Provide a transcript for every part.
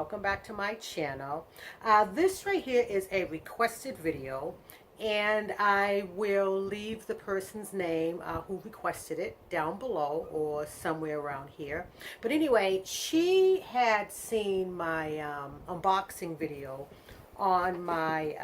welcome back to my channel. This right here is a requested video, and I will leave the person's name who requested it down below or somewhere around here. But anyway, she had seen my unboxing video on my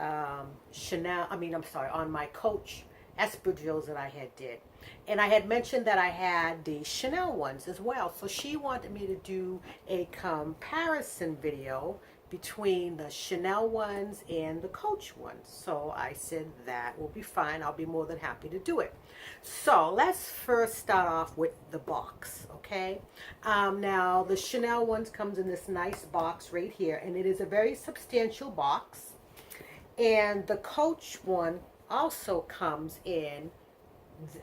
on my Coach Espadrilles that I had did. And I had mentioned that I had the Chanel ones as well. So she wanted me to do a comparison video between the Chanel ones and the Coach ones. So I said that will be fine. I'll be more than happy to do it. So let's first start off with the box, okay? Now the Chanel ones comes in this nice box right here, and it is a very substantial box. And the Coach one also comes in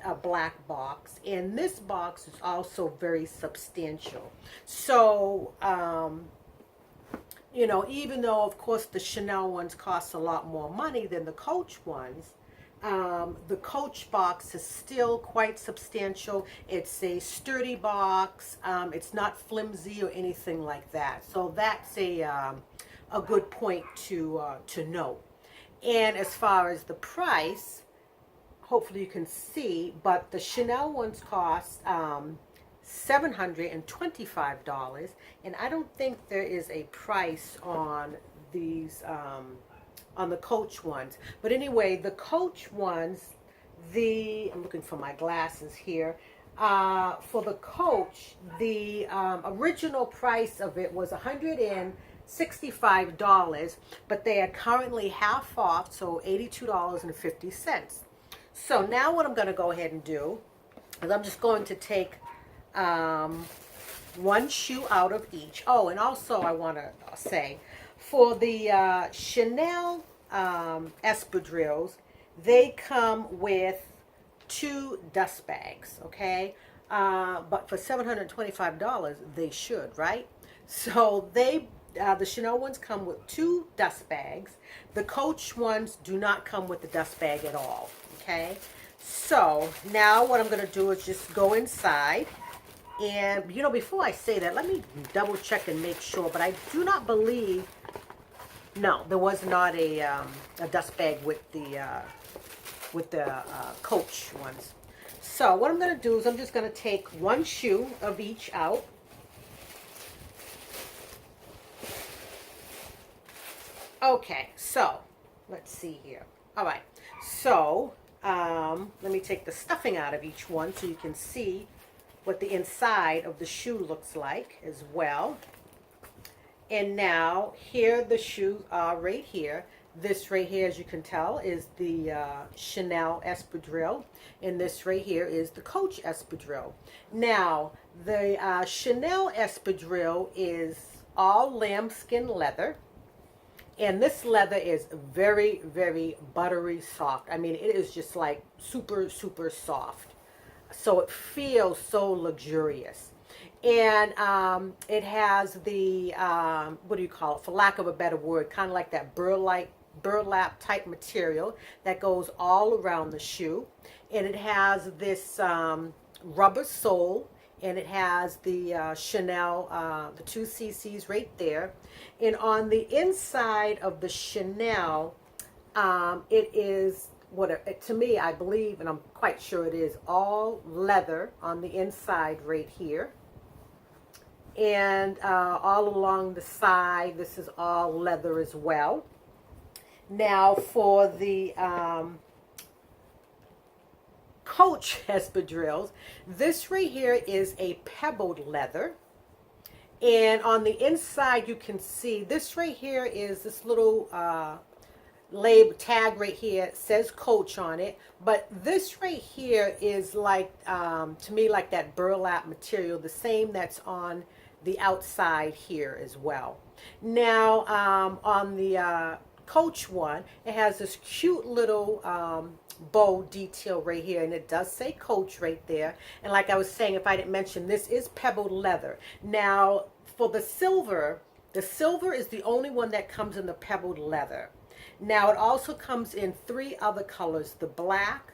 a black box, and this box is also very substantial. So you know, even though of course the Chanel ones cost a lot more money than the Coach ones, the Coach box is still quite substantial. It's a sturdy box. It's not flimsy or anything like that. So that's a good point to note. And as far as the price, hopefully you can see, but the Chanel ones cost $725, and I don't think there is a price on these on the Coach ones. But anyway, the Coach ones, I'm looking for my glasses here. For the Coach, the original price of it was $165, but they are currently half off, so $82.50. So now what I'm going to go ahead and do is I'm just going to take one shoe out of each. Oh, and also I want to say, for the Chanel Espadrilles, they come with 2 dust bags, okay? But for $725, they should, right? So the Chanel ones come with 2 dust bags. The Coach ones do not come with the dust bag at all. Okay, so now what I'm going to do is just go inside, and you know, before I say that, let me double check and make sure, but I do not believe, no, there was not a dust bag with the Coach ones. So what I'm going to do is I'm just going to take one shoe of each out. Okay, so let's see here. All right, so let me take the stuffing out of each one so you can see what the inside of the shoe looks like as well. And now here the shoes are right here. This right here, as you can tell, is the Chanel Espadrille, and this right here is the Coach Espadrille. Now the Chanel Espadrille is all lambskin leather. And this leather is very, very buttery soft. I mean, it is just like super, super soft. So it feels so luxurious. And it has the, what do you call it, for lack of a better word, kind of like that burlap type material that goes all around the shoe. And it has this rubber sole. And it has the Chanel, the 2 cc's right there. And on the inside of the Chanel, it is, to me, I believe, and I'm quite sure it is, all leather on the inside right here. And all along the side, this is all leather as well. Now for the Coach Espadrilles, this right here is a pebbled leather, and on the inside you can see this right here is this little label tag right here. It says Coach on it, but this right here is like to me like that burlap material, the same that's on the outside here as well. Now on the Coach one, it has this cute little bow detail right here, and it does say Coach right there. And like I was saying, if I didn't mention, this is pebbled leather. Now for the silver is the only one that comes in the pebbled leather. Now it also comes in 3 other colors: the black,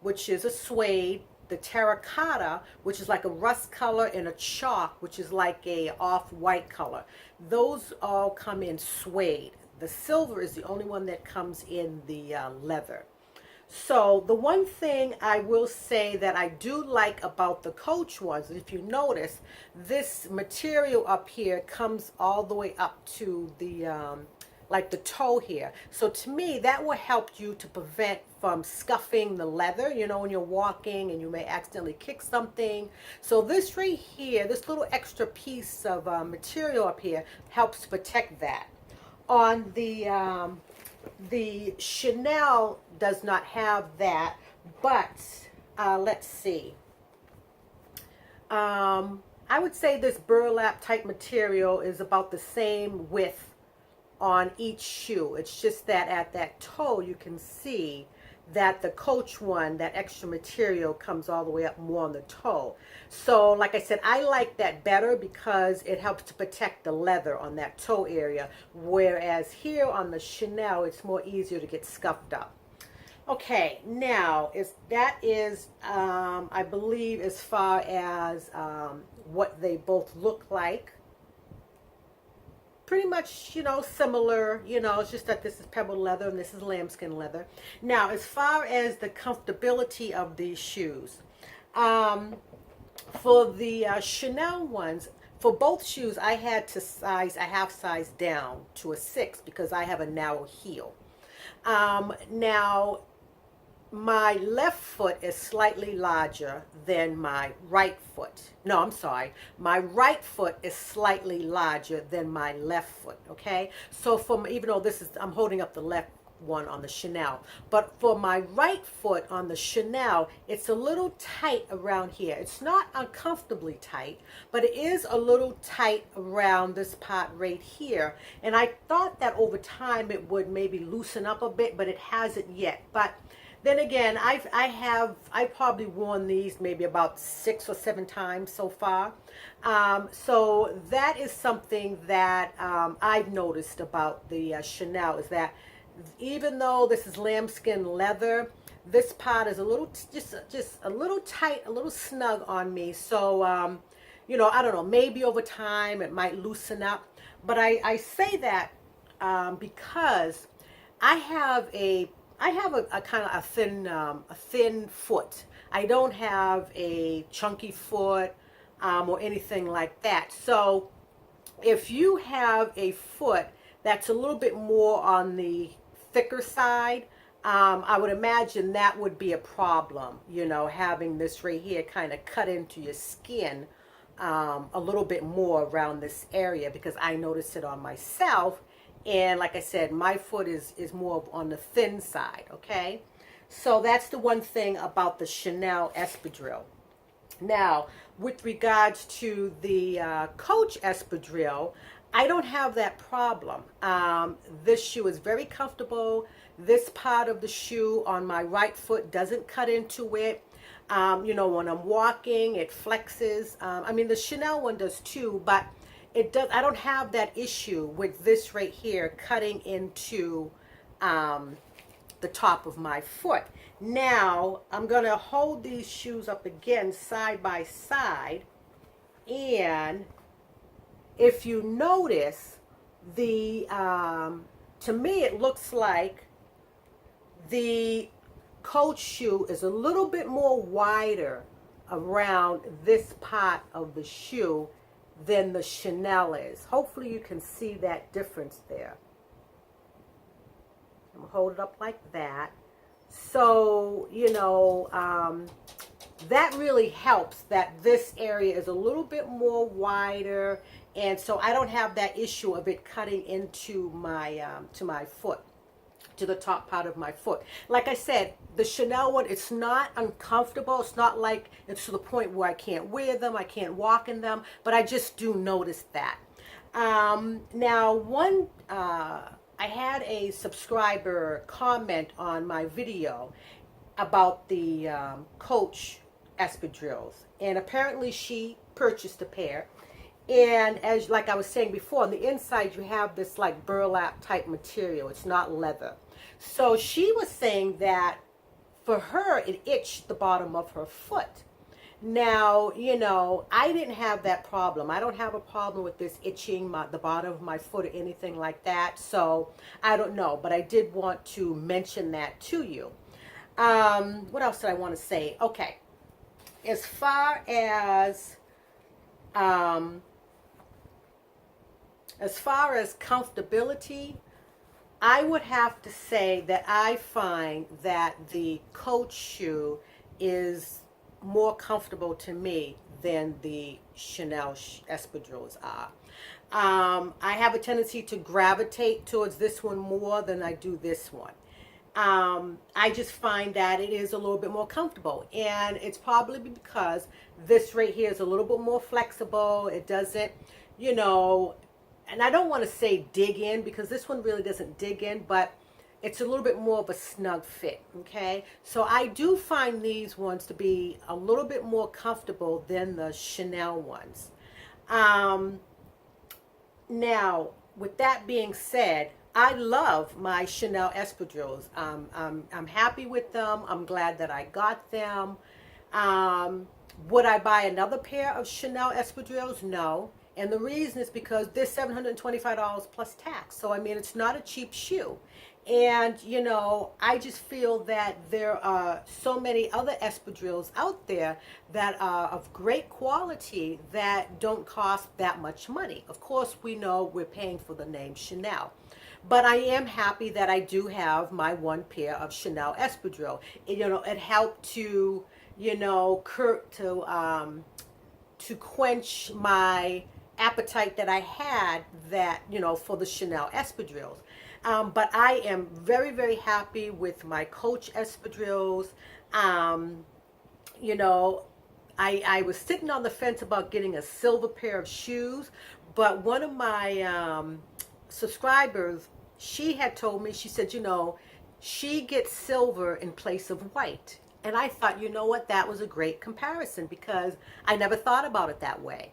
which is a suede, the terracotta, which is like a rust color, and a chalk, which is like a off-white color. Those all come in suede. The silver is the only one that comes in the leather. So the one thing I will say that I do like about the Coach ones, if you notice, this material up here comes all the way up to the like the toe here. So to me, that will help you to prevent from scuffing the leather, you know, when you're walking and you may accidentally kick something. So this right here, this little extra piece of material up here helps to protect that. On the Chanel does not have that, but let's see. I would say this burlap type material is about the same width on each shoe. It's just that at that toe you can see that the Coach one, that extra material comes all the way up more on the toe. So like I said, I like that better because it helps to protect the leather on that toe area, whereas here on the Chanel it's more easier to get scuffed up. Okay, now that is I believe as far as what they both look like. Pretty much, you know, similar, you know, it's just that this is pebbled leather and this is lambskin leather. Now, as far as the comfortability of these shoes, for the Chanel ones, for both shoes, I had to size, I half size down to a 6 because I have a narrow heel. Now, my left foot is slightly larger than my right foot. No, I'm sorry. My right foot is slightly larger than my left foot, okay? So even though this is, I'm holding up the left one on the Chanel, but for my right foot on the Chanel, it's a little tight around here. It's not uncomfortably tight, but it is a little tight around this part right here. And I thought that over time it would maybe loosen up a bit, but it hasn't yet. But then again, I probably worn these maybe about 6 or 7 times so far. So that is something that I've noticed about the Chanel, is that even though this is lambskin leather, this part is a little, just a little tight, a little snug on me. So, you know, I don't know, maybe over time it might loosen up. But I say that because I have a kind of a thin foot. I don't have a chunky foot or anything like that. So if you have a foot that's a little bit more on the thicker side, I would imagine that would be a problem, you know, having this right here kind of cut into your skin a little bit more around this area, because I noticed it on myself. And like I said, my foot is more on the thin side, okay? So that's the one thing about the Chanel Espadrille. Now, with regards to the Coach Espadrille, I don't have that problem. This shoe is very comfortable. This part of the shoe on my right foot doesn't cut into it. You know, when I'm walking, it flexes. I mean, the Chanel one does too, but it does. I don't have that issue with this right here cutting into the top of my foot. Now, I'm going to hold these shoes up again side by side, and if you notice, to me it looks like the Coach shoe is a little bit more wider around this part of the shoe than the Chanel is. Hopefully you can see that difference there. I'm gonna hold it up like that. So, you know, that really helps that this area is a little bit more wider, and so I don't have that issue of it cutting into my to my foot, to the top part of my foot. Like I said, the Chanel one, it's not uncomfortable. It's not like it's to the point where I can't wear them, I can't walk in them, but I just do notice that. Now, I had a subscriber comment on my video about the Coach Espadrilles, and apparently she purchased a pair. And like I was saying before, on the inside you have this like burlap type material. It's not leather. So she was saying that for her it itched the bottom of her foot. Now, you know, I didn't have that problem. I don't have a problem with this itching the bottom of my foot or anything like that. So I don't know, but I did want to mention that to you. What else did I want to say? Okay, as far um, as comfortability, I would have to say that I find that the Coach shoe is more comfortable to me than the Chanel Espadrilles are. I have a tendency to gravitate towards this one more than I do this one. I just find that it is a little bit more comfortable, and it's probably because this right here is a little bit more flexible. It doesn't, you know, and I don't want to say dig in, because this one really doesn't dig in, but it's a little bit more of a snug fit. Okay, so I do find these ones to be a little bit more comfortable than the Chanel ones. Now, with that being said, I love my Chanel Espadrilles. I'm happy with them. I'm glad that I got them. Would I buy another pair of Chanel Espadrilles? No. And the reason is because they're $725 plus tax. So, I mean, it's not a cheap shoe. And, you know, I just feel that there are so many other espadrilles out there that are of great quality that don't cost that much money. Of course, we know we're paying for the name Chanel. But I am happy that I do have my one pair of Chanel espadrille. You know, it helped to, you know, to quench my appetite that I had, that, you know, for the Chanel espadrilles. But I am very, very happy with my Coach espadrilles. You know, I was sitting on the fence about getting a silver pair of shoes, but one of my subscribers, she had told me, she said, you know, she gets silver in place of white. And I thought, you know what, that was a great comparison, because I never thought about it that way.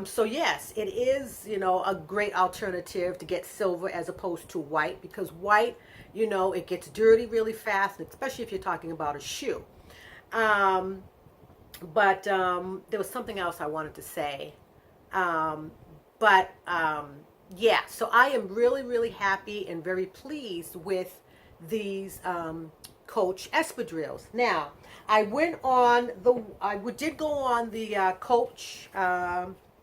So yes, it is, you know, a great alternative to get silver as opposed to white, because white, you know, it gets dirty really fast, especially if you're talking about a shoe. But there was something else I wanted to say. Yeah, so I am really, really happy and very pleased with these Coach espadrilles. Now, I did go on the Coach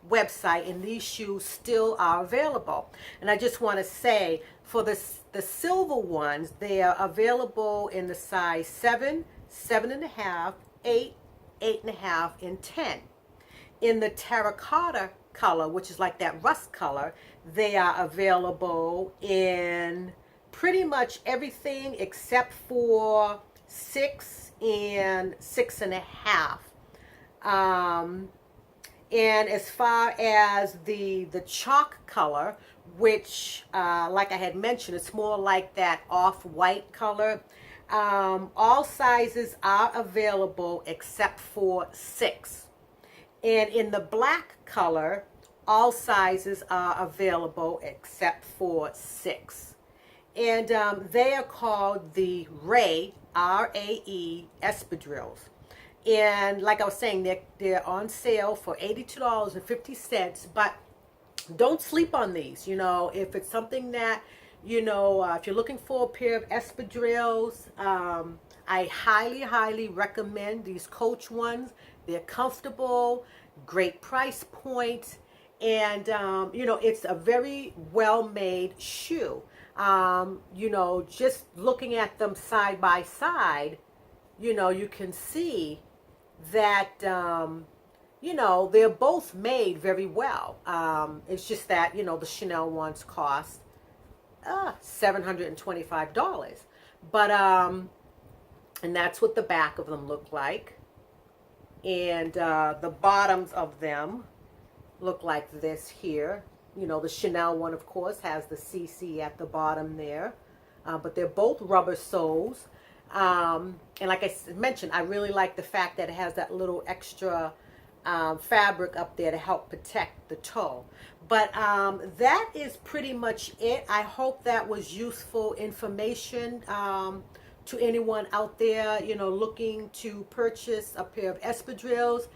website, and these shoes still are available. And I just want to say, for the silver ones, they are available in the size 7, 7.5, 8, 8.5, and 10. In the terracotta color, which is like that rust color, they are available in pretty much everything except for 6 and 6.5. And as far as the chalk color, which like I had mentioned, it's more like that off-white color. All sizes are available except for 6. And in the black color, all sizes are available except for 6. And they are called the Ray, R-A-E, espadrilles. And like I was saying, they're on sale for $82.50. But don't sleep on these. You know, if it's something that, you know, if you're looking for a pair of espadrilles, I highly, highly recommend these Coach ones. They're comfortable, great price point, and, you know, it's a very well-made shoe. You know, just looking at them side by side, you know, you can see that, you know, they're both made very well. It's just that, you know, the Chanel ones cost $725. But, and that's what the back of them look like. And the bottoms of them look like this here. You know, the Chanel one, of course, has the CC at the bottom there. But they're both rubber soles. And like I mentioned, I really like the fact that it has that little extra fabric up there to help protect the toe. But that is pretty much it. I hope that was useful information to anyone out there, looking to purchase a pair of espadrilles,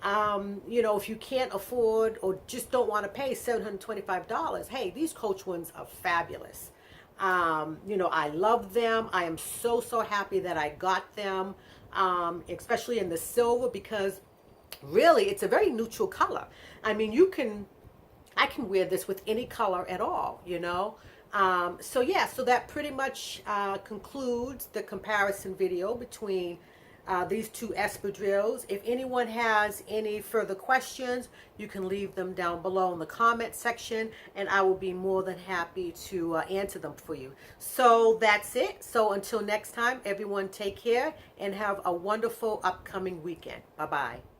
if you can't afford or just don't want to pay $725, hey, these Coach ones are fabulous. I love them. I am so, so happy that I got them, especially in the silver, because really it's a very neutral color. I mean, I can wear this with any color at all. So yeah, so that pretty much concludes the comparison video between these two espadrilles. If anyone has any further questions, you can leave them down below in the comment section, and I will be more than happy to answer them for you. So that's it. So until next time, everyone take care and have a wonderful upcoming weekend. Bye-bye.